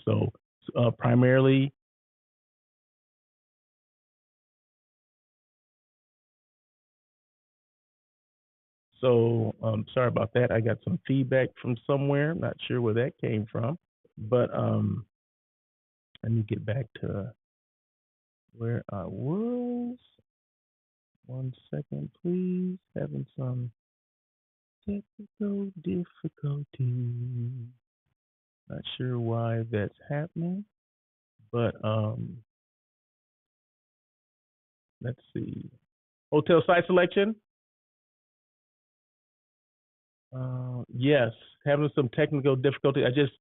So primarily, sorry about that. I got some feedback from somewhere. Not sure where that came from, but let me get back to where I was. 1 second, please. Having some technical difficulty. Not sure why that's happening, but let's see. Hotel site selection. Yes, having some technical difficulty. I just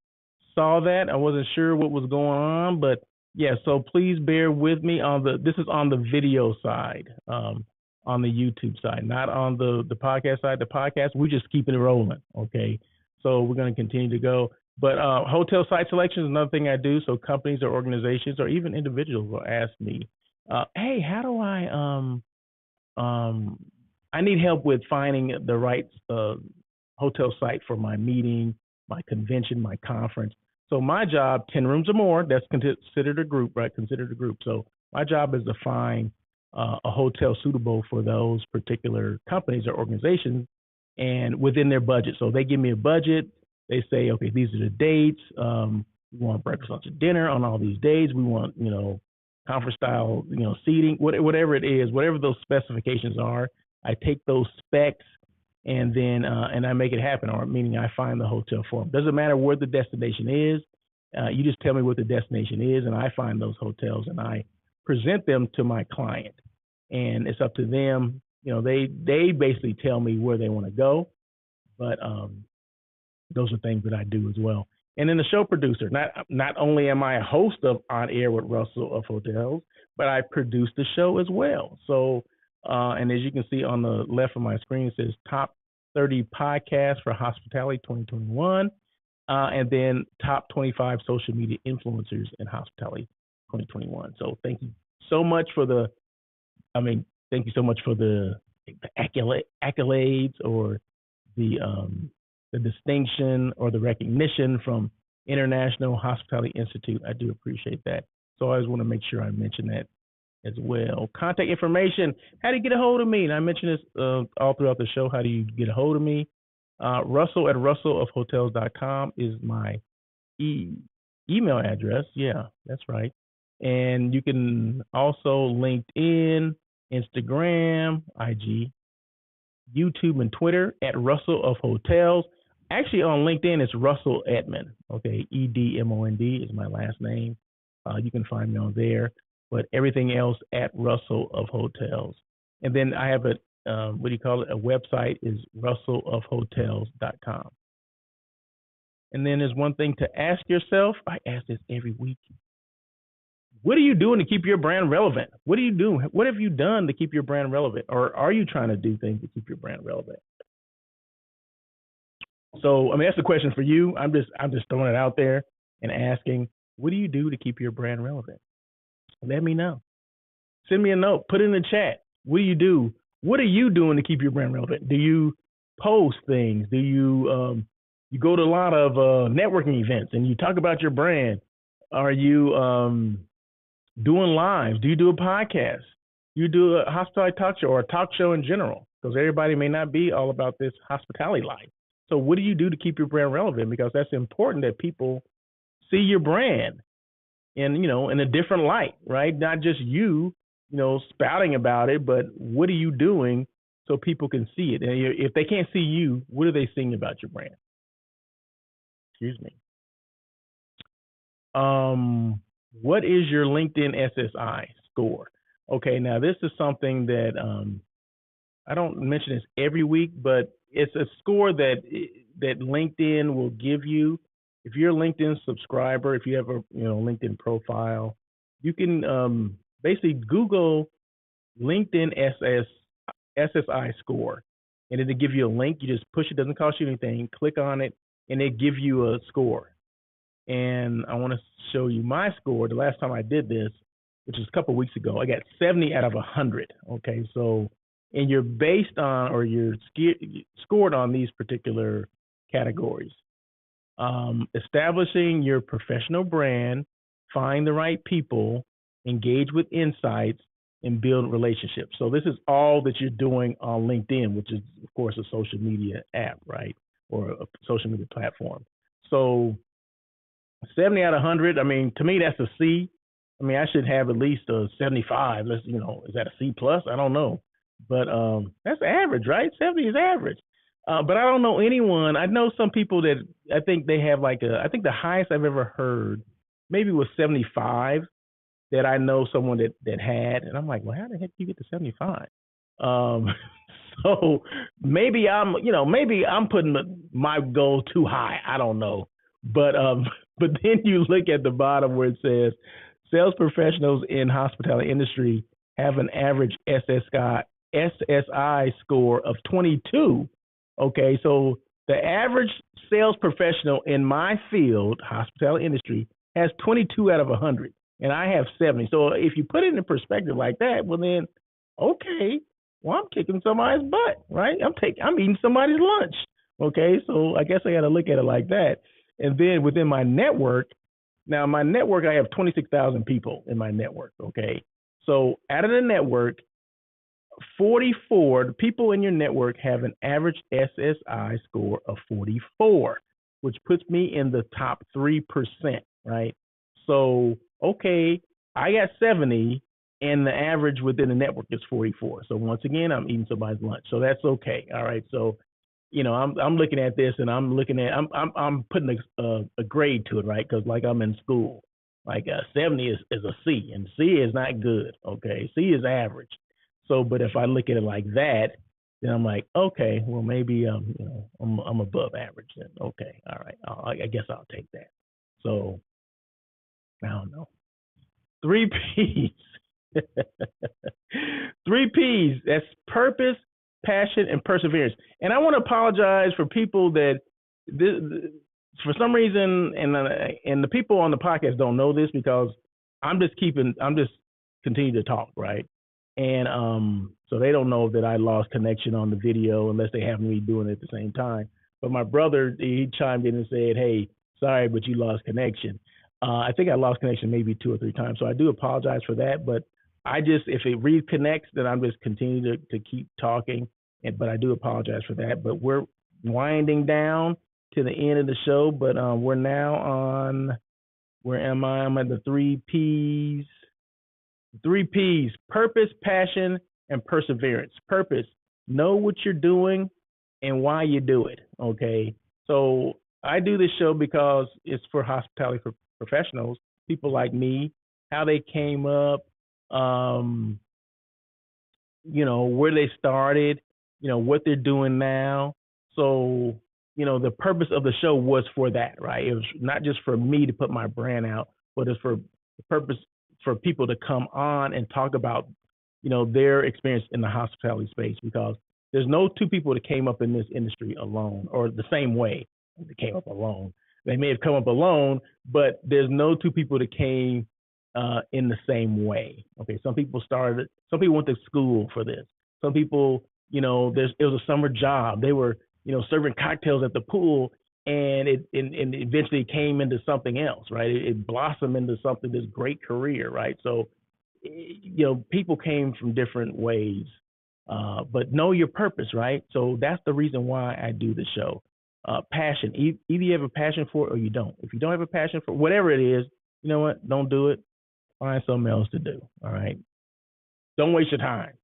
saw that. I wasn't sure what was going on, but yeah. So please bear with me on the. This is on the video side, on the YouTube side, not on the podcast side. The podcast, we're just keeping it rolling. Okay, so we're going to continue to go. But hotel site selection is another thing I do. So companies or organizations or even individuals will ask me, "Hey, how do I need help with finding the right hotel site for my meeting, my convention, my conference." So my job, 10 rooms or more, that's considered a group, right? Considered a group. So my job is to find a hotel suitable for those particular companies or organizations and within their budget. So they give me a budget. They say, okay, these are the dates. We want breakfast, lunch, and dinner on all these days. We want, conference style, seating, whatever it is, whatever those specifications are. I take those specs and then and I make it happen, or meaning I find the hotel for them. Doesn't matter where the destination is. You just tell me what the destination is, and I find those hotels and I present them to my client. And it's up to them. They basically tell me where they want to go, but those are things that I do as well. And then the show producer. Not only am I a host of On Air with Russell of Hotels, but I produce the show as well. So. And as you can see on the left of my screen, it says Top 30 Podcasts for Hospitality 2021, and then Top 25 Social Media Influencers in Hospitality 2021. So thank you so much for the accolades or the distinction or the recognition from International Hospitality Institute. I do appreciate that. So I always want to make sure I mention that as well. Contact information. How do you get a hold of me? And I mentioned this all throughout the show. How do you get a hold of me? Russell at russellofhotels.com is my email address. Yeah, that's right. And you can also LinkedIn, Instagram, IG, YouTube, and Twitter at Russell of Hotels. Actually, on LinkedIn, it's Russell Edmond. Okay, Edmond is my last name. You can find me on there. But everything else at Russell of Hotels. And then I have a website is russellofhotels.com. And then there's one thing to ask yourself. I ask this every week. What are you doing to keep your brand relevant? What are you doing? What have you done to keep your brand relevant? Or are you trying to do things to keep your brand relevant? So, that's a question for you. I'm just throwing it out there and asking, what do you do to keep your brand relevant? Let me know. Send me a note. Put it in the chat. What do you do? What are you doing to keep your brand relevant? Do you post things? Do you you go to a lot of networking events and you talk about your brand? Are you doing lives? Do you do a podcast? You do a hospitality talk show or a talk show in general? Because everybody may not be all about this hospitality life. So what do you do to keep your brand relevant? Because that's important that people see your brand in a different light, right? Not just you spouting about it, but what are you doing so people can see it? And if they can't see you, what are they seeing about your brand? Excuse me. What is your LinkedIn SSI score? Okay, now this is something that I don't mention this every week, but it's a score that LinkedIn will give you. If you're a LinkedIn subscriber, if you have a LinkedIn profile, you can basically Google LinkedIn SSI score, and it'll give you a link. You just push it; doesn't cost you anything. Click on it, and it gives you a score. And I want to show you my score. The last time I did this, which was a couple of weeks ago, I got 70 out of 100. Okay, so and you're based on or you're scored on these particular categories. Establishing your professional brand, find the right people, engage with insights, and build relationships. So this is all that you're doing on LinkedIn, which is of course a social media app, right? Or a social media platform. So 70 out of 100, I mean, to me, that's a C. I mean, I should have at least a 75. Let's, is that a C plus? I don't know. But that's average, right? 70 is average. But I don't know anyone. I know some people that I think they have I think the highest I've ever heard maybe was 75 that I know someone that had. And I'm like, well, how the heck do you get to 75? Um, so maybe maybe I'm putting my goal too high. I don't know. But but then you look at the bottom where it says sales professionals in hospitality industry have an average SSI score of 22. Okay, so the average sales professional in my field, hospitality industry, has 22 out of 100, and I have 70. So if you put it in perspective like that, well then, okay, well I'm kicking somebody's butt, right? I'm eating somebody's lunch. Okay, so I guess I got to look at it like that. And then within my network, now my network, I have 26,000 people in my network. Okay, so out of the network, 44, the people in your network have an average SSI score of 44, which puts me in the top 3%, right? So, okay, I got 70, and the average within the network is 44. So once again, I'm eating somebody's lunch. So that's okay. All right. So, I'm looking at this, and I'm putting a grade to it, right? Because like I'm in school, like 70 is a C, and C is not good. Okay, C is average. So, but if I look at it like that, then I'm like, okay, well maybe I'm above average. Then okay, all right, I guess I'll take that. So I don't know. 3 P's. 3 P's. That's purpose, passion, and perseverance. And I want to apologize for people that for some reason, and the people on the podcast don't know this because I'm just continuing to talk, right? And so they don't know that I lost connection on the video unless they have me doing it at the same time. But my brother, he chimed in and said, "Hey, sorry, but you lost connection." I think I lost connection maybe 2 or 3 times, so I do apologize for that. But if it reconnects, then I'm just continuing to keep talking. But I do apologize for that. But we're winding down to the end of the show. But we're now on, where am I? I'm at the 3 P's. 3 P's: purpose, passion, and perseverance. Purpose: know what you're doing and why you do it. Okay. So I do this show because it's for hospitality professionals, people like me, how they came up, where they started, what they're doing now. So, the purpose of the show was for that, right? It was not just for me to put my brand out, but it's for the purpose for people to come on and talk about, their experience in the hospitality space, because there's no 2 people that came up in this industry alone or the same way they came up alone. They may have come up alone, but there's no 2 people that came in the same way. Okay, some people went to school for this. Some people, it was a summer job. They were, serving cocktails at the pool, and it eventually came into something else, right? It blossomed into this great career, right? So, people came from different ways, but know your purpose, right? So that's the reason why I do the show. Passion. Either you have a passion for it or you don't. If you don't have a passion for whatever it is, you know what? Don't do it. Find something else to do. All right. Don't waste your time.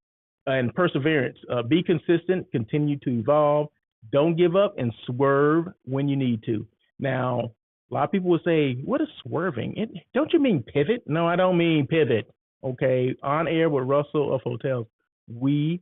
And perseverance. Be consistent. Continue to evolve. Don't give up, and swerve when you need to. Now, a lot of people will say, "What is swerving? Don't you mean pivot?" No, I don't mean pivot. Okay. On Air with Russell of Hotels, we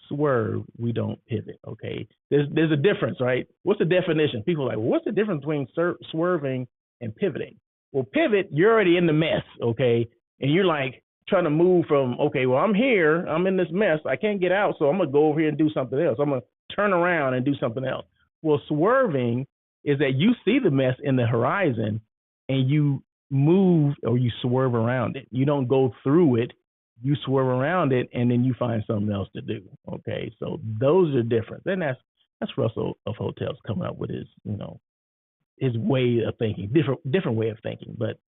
swerve, we don't pivot. Okay, there's a difference, right? What's the definition? People are like, well, what's the difference between swerving and pivoting? Well, pivot, you're already in the mess, okay, and you're like trying to move from, okay, well, I'm here, I'm in this mess, I can't get out, so I'm gonna go over here and do something else. I'm gonna turn around and do something else. Well, swerving is that you see the mess in the horizon and you move, or you swerve around it. You don't go through it, you swerve around it, and then you find something else to do. Okay, so those are different. Then that's Russell of Hotels coming up with his his way of thinking, different way of thinking. But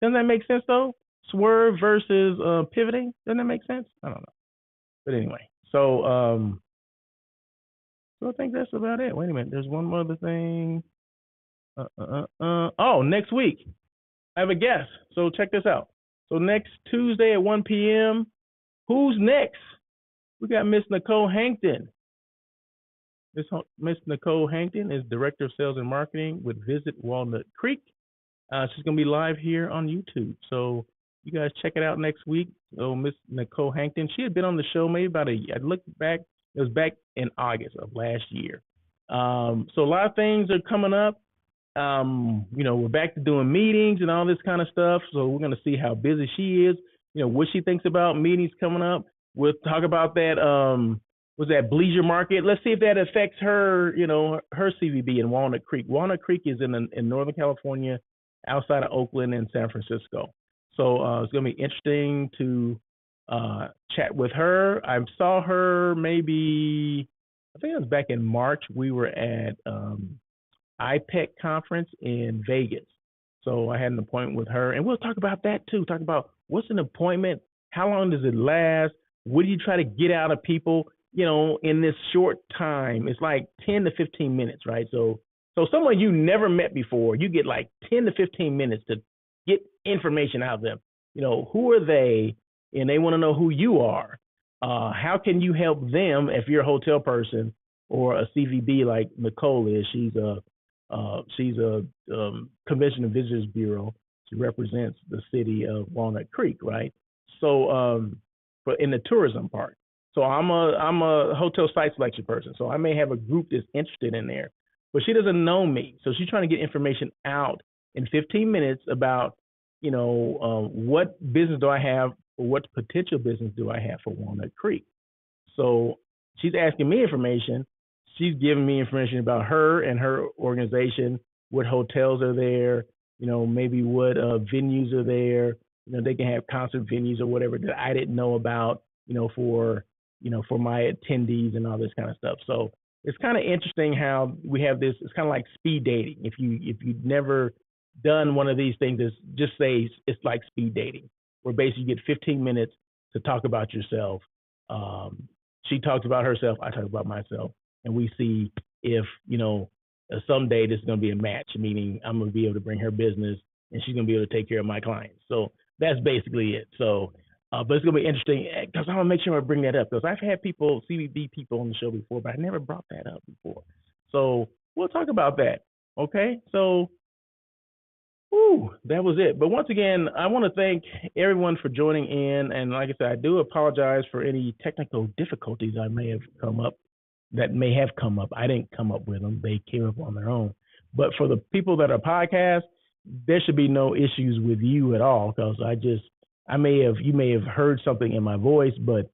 doesn't that make sense though? Swerve versus pivoting. Doesn't that make sense? I don't know. But anyway, so I think that's about it. Wait a minute. There's one more other thing. Oh, next week I have a guest. So check this out. So next Tuesday at 1 p.m. Who's next? We got Miss Nicole Hankton. Miss Nicole Hankton is Director of Sales and Marketing with Visit Walnut Creek. She's going to be live here on YouTube. So you guys check it out next week. So Miss Nicole Hankton, she had been on the show maybe I looked back, it was back in August of last year. So a lot of things are coming up. We're back to doing meetings and all this kind of stuff. So we're going to see how busy she is, what she thinks about meetings coming up. We'll talk about that, was that Bleezer Market. Let's see if that affects her, her CVB in Walnut Creek. Walnut Creek is in Northern California, outside of Oakland and San Francisco. So it's going to be interesting to chat with her. I saw her maybe, I think it was back in March. We were at IPEC conference in Vegas. So I had an appointment with her, and we'll talk about that too. Talk about what's an appointment, how long does it last, what do you try to get out of people, in this short time. It's like 10 to 15 minutes, right? So someone you never met before, you get like 10 to 15 minutes to get information out of them. Who are they? And they want to know who you are. How can you help them if you're a hotel person or a CVB like Nicole is? She's a Convention and Visitors Bureau. She represents the city of Walnut Creek, right? So, but in the tourism part. So I'm a hotel site selection person. So I may have a group that's interested in there, but she doesn't know me. So she's trying to get information out in 15 minutes about, what business do I have or what potential business do I have for Walnut Creek? So she's asking me information. She's giving me information about her and her organization, what hotels are there, maybe what venues are there. They can have concert venues or whatever that I didn't know about, for my attendees and all this kind of stuff. So it's kind of interesting how we have this. It's kind of like speed dating. If you've never done one of these things, just say it's like speed dating, where basically you get 15 minutes to talk about yourself. She talks about herself, I talk about myself, and we see if someday this is going to be a match, meaning I'm going to be able to bring her business and she's going to be able to take care of my clients. So that's basically it. So, but it's going to be interesting because I want to make sure I bring that up, because I've had CVB people on the show before, but I never brought that up before. So we'll talk about that. Okay. So, that was it. But once again, I want to thank everyone for joining in. And like I said, I do apologize for any technical difficulties that may have come up. I didn't come up with them. They came up on their own. But for the people that are podcasts, there should be no issues with you at all, because you may have heard something in my voice, but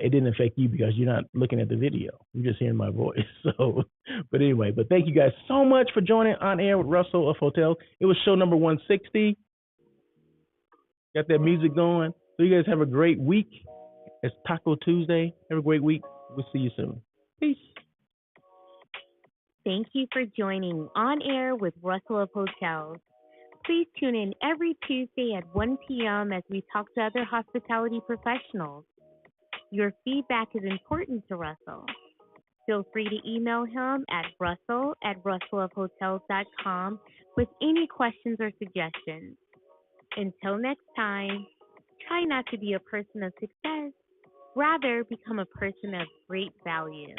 it didn't affect you because you're not looking at the video. You're just hearing my voice. So, but anyway, thank you guys so much for joining On Air with Russell of Hotels. It was show number 160. Got that music going. So you guys have a great week. It's Taco Tuesday. Have a great week. We'll see you soon. Peace. Thank you for joining On Air with Russell of Hotels. Please tune in every Tuesday at 1 p.m. as we talk to other hospitality professionals. Your feedback is important to Russell. Feel free to email him at russell@russellofhotels.com with any questions or suggestions. Until next time, try not to be a person of success. Rather, become a person of great value.